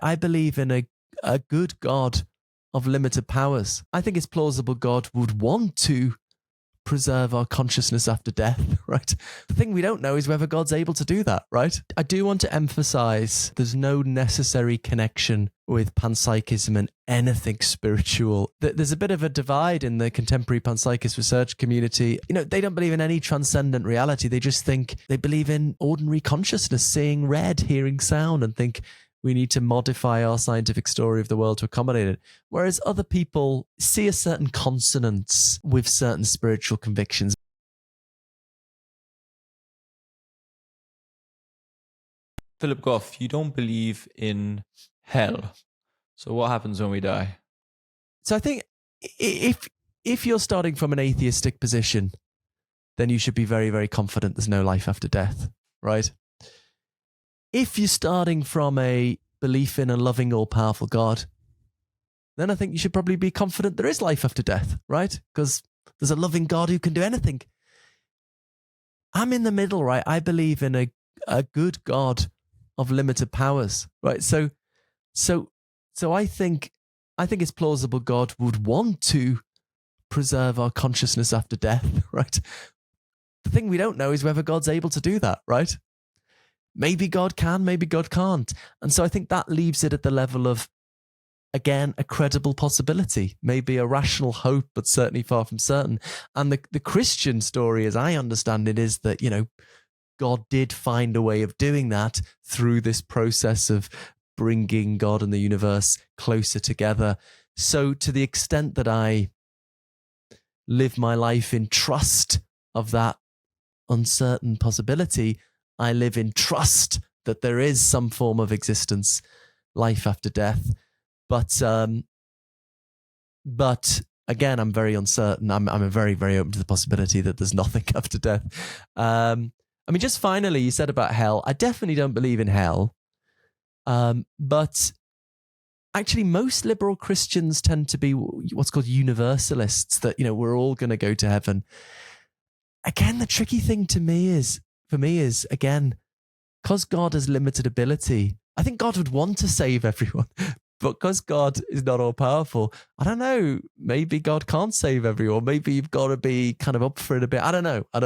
I believe in a good God of limited powers. I think it's plausible God would want to preserve our consciousness after death, right? The thing we don't know is whether God's able to do that, right? I do want to emphasize there's no necessary connection with panpsychism and anything spiritual. There's a bit of a divide in the contemporary panpsychist research community. They don't believe in any transcendent reality. They just think they believe in ordinary consciousness, seeing red, hearing sound, and think we need to modify our scientific story of the world to accommodate it. Whereas other people see a certain consonance with certain spiritual convictions. Philip Goff, you don't believe in hell. So what happens when we die? So I think if you're starting from an atheistic position, then you should be very, very confident there's no life after death, right? If you're starting from a belief in a loving, all-powerful God, then I think you should probably be confident there is life after death, right? Because there's a loving God who can do anything. I'm in the middle, right? I believe in a good God of limited powers, right? So I think it's plausible God would want to preserve our consciousness after death, right? The thing we don't know is whether God's able to do that, right? Maybe God can, maybe God can't. And so I think that leaves it at the level of, again, a credible possibility, maybe a rational hope, but certainly far from certain. And the Christian story, as I understand it, is that, God did find a way of doing that through this process of bringing God and the universe closer together. So to the extent that I live my life in trust of that uncertain possibility, I live in trust that there is some form of existence, life after death. But again, I'm very uncertain. I'm very, very open to the possibility that there's nothing after death. Just finally, you said about hell. I definitely don't believe in hell. But actually, most liberal Christians tend to be what's called universalists, that, we're all going to go to heaven. Again, the tricky thing for me is, again, because God has limited ability, I think God would want to save everyone. But because God is not all powerful, I don't know, maybe God can't save everyone. Maybe you've got to be kind of up for it a bit. I don't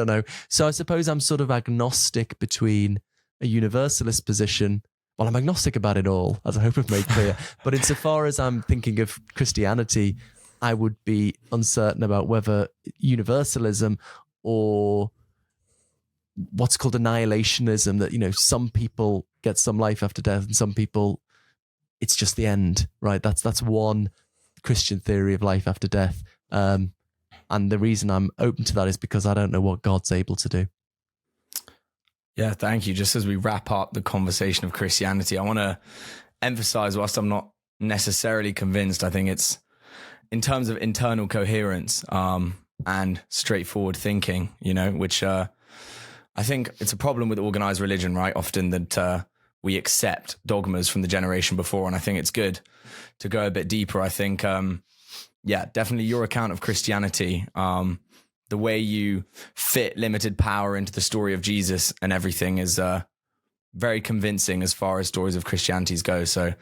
know. So I suppose I'm sort of agnostic between a universalist position. Well, I'm agnostic about it all, as I hope I've made clear. But insofar as I'm thinking of Christianity, I would be uncertain about whether universalism or what's called annihilationism, that, some people get some life after death and some people, it's just the end, right? That's one Christian theory of life after death. And the reason I'm open to that is because I don't know what God's able to do. Yeah, thank you. Just as we wrap up the conversation of Christianity, I want to emphasize, whilst I'm not necessarily convinced, I think it's in terms of internal coherence and straightforward thinking, which I think it's a problem with organized religion, right? Often that we accept dogmas from the generation before, and I think it's good to go a bit deeper. I think, definitely your account of Christianity, the way you fit limited power into the story of Jesus and everything is very convincing as far as stories of Christianity go. So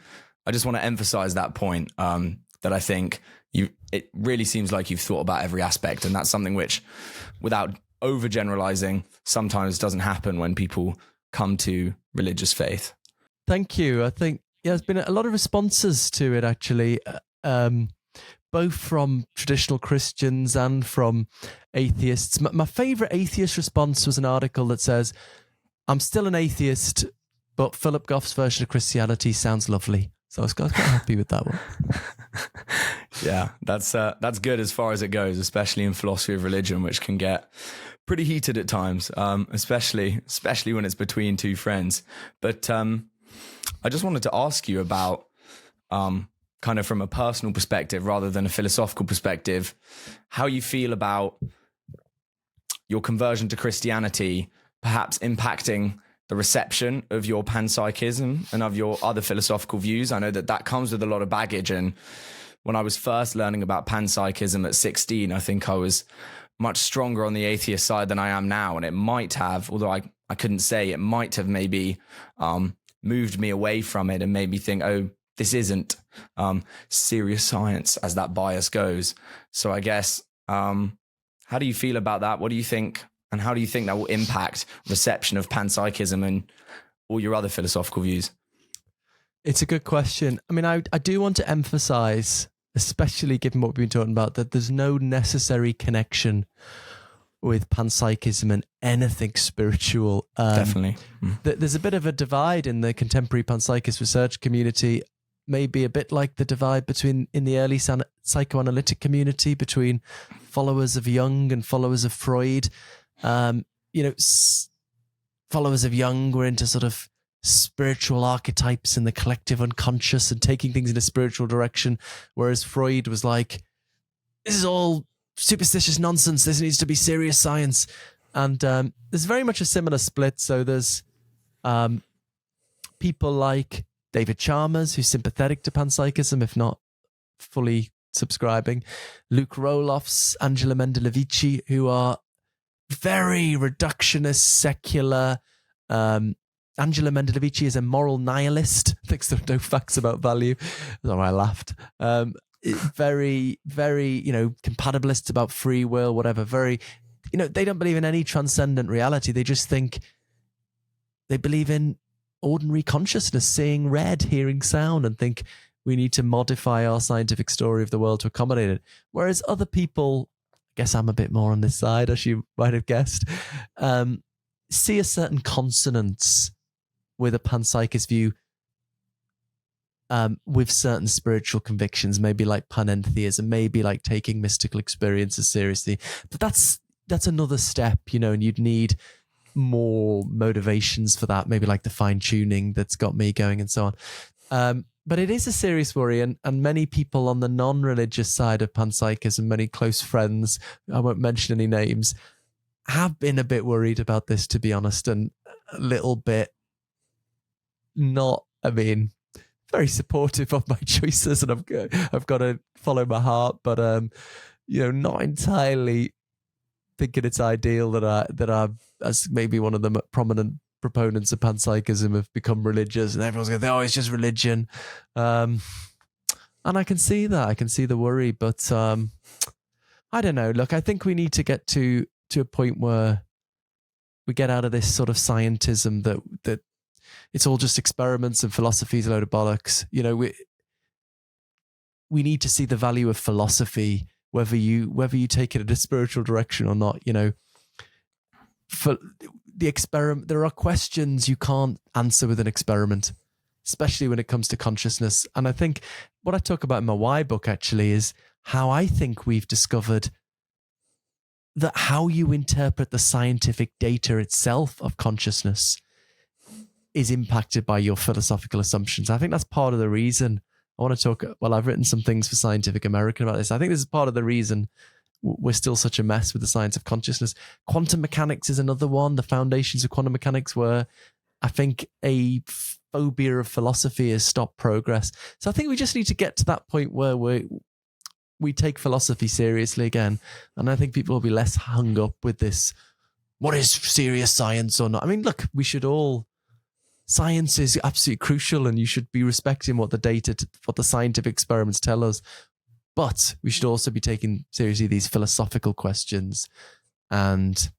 I just want to emphasize that point, that I think it really seems like you've thought about every aspect, and that's something which, without overgeneralizing, sometimes doesn't happen when people come to religious faith. Thank you. I think, there's been a lot of responses to it, actually, both from traditional Christians and from atheists. My favorite atheist response was an article that says, "I'm still an atheist, but Philip Goff's version of Christianity sounds lovely." So I was quite happy with that one. Yeah, that's good as far as it goes, especially in philosophy of religion, which can get pretty heated at times, especially when it's between two friends. But I just wanted to ask you about, kind of from a personal perspective rather than a philosophical perspective, how you feel about your conversion to Christianity perhaps impacting the reception of your panpsychism and of your other philosophical views. I know that comes with a lot of baggage, and when I was first learning about panpsychism at 16, I think I was much stronger on the atheist side than I am now, and it might have, although I couldn't say, it might have maybe moved me away from it and made me think, oh, this isn't serious science as that bias goes. So I guess, how do you feel about that? What do you think? And how do you think that will impact reception of panpsychism and all your other philosophical views? It's a good question. I mean, I do want to emphasize, especially given what we've been talking about, that there's no necessary connection with panpsychism and anything spiritual. Definitely. There's a bit of a divide in the contemporary panpsychist research community, maybe a bit like the divide in the early psychoanalytic community between followers of Jung and followers of Freud. Followers of Jung were into sort of spiritual archetypes in the collective unconscious and taking things in a spiritual direction, whereas Freud was like, this is all superstitious nonsense, this needs to be serious science. And there's very much a similar split. So there's people like David Chalmers, who's sympathetic to panpsychism, if not fully subscribing, Luke Roloffs, Angela Mendelevici, who are very reductionist, secular. Angela Mendelevici is a moral nihilist, thinks there are no facts about value. That's why I laughed. Very, very, compatibilist about free will, whatever. Very, they don't believe in any transcendent reality. They just think they believe in ordinary consciousness, seeing red, hearing sound, and think we need to modify our scientific story of the world to accommodate it. Whereas other people, I guess I'm a bit more on this side, as you might have guessed, see a certain consonance with a panpsychist view, with certain spiritual convictions, maybe like panentheism, maybe like taking mystical experiences seriously. But that's another step, and you'd need more motivations for that, maybe like the fine-tuning that's got me going and so on. But it is a serious worry, and many people on the non-religious side of panpsychism, many close friends, I won't mention any names, have been a bit worried about this, to be honest, and a little bit very supportive of my choices, and I've got to follow my heart, but not entirely thinking it's ideal that I, as maybe one of the prominent proponents of panpsychism, have become religious, and everyone's going, oh, it's just religion, and I can see that. I can see the worry, but I don't know. Look, I think we need to get to a point where we get out of this sort of scientism that it's all just experiments and philosophy is a load of bollocks. We need to see the value of philosophy, whether you take it in a spiritual direction or not. For the experiment, there are questions you can't answer with an experiment, especially when it comes to consciousness. And I think what I talk about in my Why book actually is how I think we've discovered that how you interpret the scientific data itself of consciousness is impacted by your philosophical assumptions. I think that's part of the reason I want to talk. Well, I've written some things for Scientific American about this. I think this is part of the reason we're still such a mess with the science of consciousness. Quantum mechanics is another one. The foundations of quantum mechanics, where I think a phobia of philosophy has stopped progress. So I think we just need to get to that point where we take philosophy seriously again. And I think people will be less hung up with this, what is serious science or not? I mean, look, science is absolutely crucial, and you should be respecting what what the scientific experiments tell us. But we should also be taking seriously these philosophical questions. And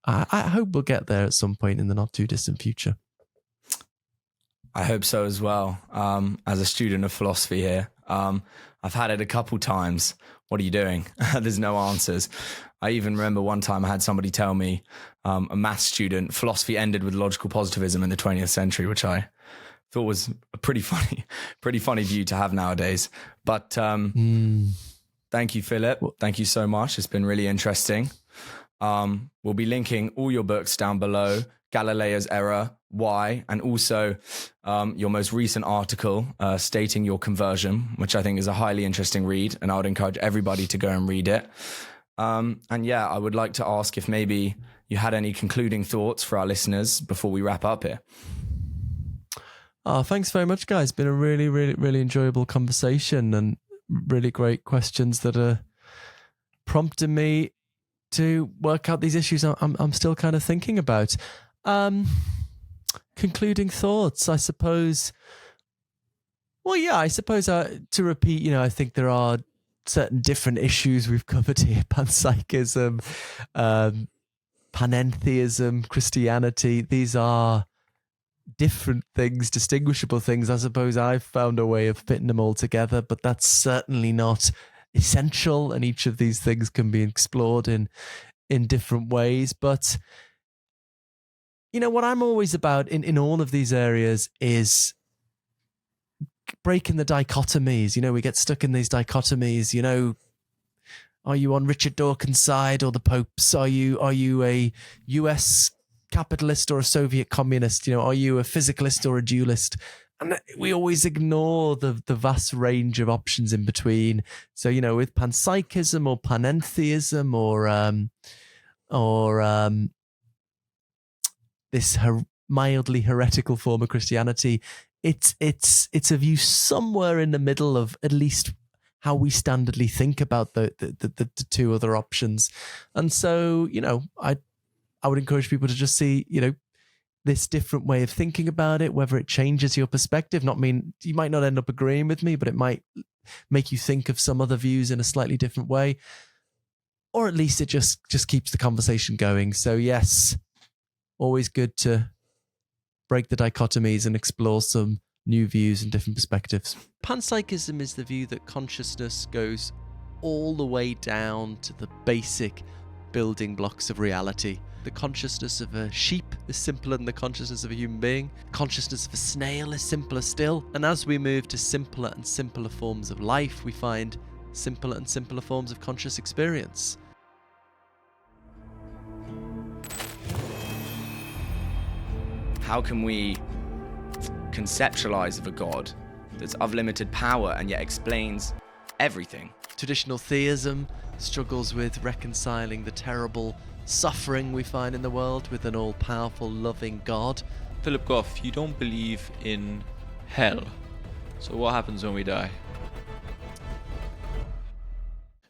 I hope we'll get there at some point in the not too distant future. I hope so as well. As a student of philosophy here, I've had it a couple times. What are you doing? There's no answers. I even remember one time I had somebody tell me, a maths student, philosophy ended with logical positivism in the 20th century, which I thought was a pretty funny view to have nowadays. But thank you, Philip. Thank you so much. It's been really interesting. We'll be linking all your books down below: Galileo's Error, Why, and also your most recent article stating your conversion, which I think is a highly interesting read, and I would encourage everybody to go and read it. And yeah, I would like to ask if maybe you had any concluding thoughts for our listeners before we wrap up here. Oh, thanks very much, guys. It's been a really, really, really enjoyable conversation, and really great questions that are prompting me to work out these issues I'm still kind of thinking about. Concluding thoughts, I suppose. Well, yeah, I suppose to repeat, I think there are certain different issues we've covered here: panpsychism, panentheism, Christianity. These are different things, distinguishable things. I suppose I've found a way of fitting them all together, but that's certainly not essential. And each of these things can be explored in different ways. But what I'm always about in all of these areas is breaking the dichotomies. We get stuck in these dichotomies. Are you on Richard Dawkins' side or the Pope's? Are you a US capitalist or a Soviet communist? Are you a physicalist or a dualist? And we always ignore the vast range of options in between. So, with panpsychism or panentheism or this mildly heretical form of Christianity, it's a view somewhere in the middle of at least how we standardly think about the two other options. And so, I would encourage people to just see, this different way of thinking about it, whether it changes your perspective. You might not end up agreeing with me, but it might make you think of some other views in a slightly different way, or at least it just keeps the conversation going. So yes, always good to break the dichotomies and explore some new views and different perspectives. Panpsychism is the view that consciousness goes all the way down to the basic building blocks of reality. The consciousness of a sheep is simpler than the consciousness of a human being. The consciousness of a snail is simpler still. And as we move to simpler and simpler forms of life, we find simpler and simpler forms of conscious experience. How can we conceptualize of a God that's of limited power and yet explains everything? Traditional theism struggles with reconciling the terrible suffering we find in the world with an all-powerful, loving God. Philip Goff, you don't believe in hell. So what happens when we die?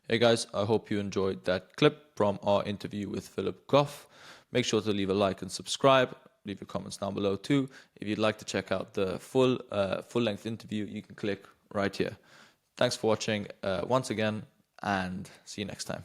Hey guys, I hope you enjoyed that clip from our interview with Philip Goff. Make sure to leave a like and subscribe. Leave your comments down below too. If you'd like to check out the full-length interview, you can click right here. Thanks for watching once again, and see you next time.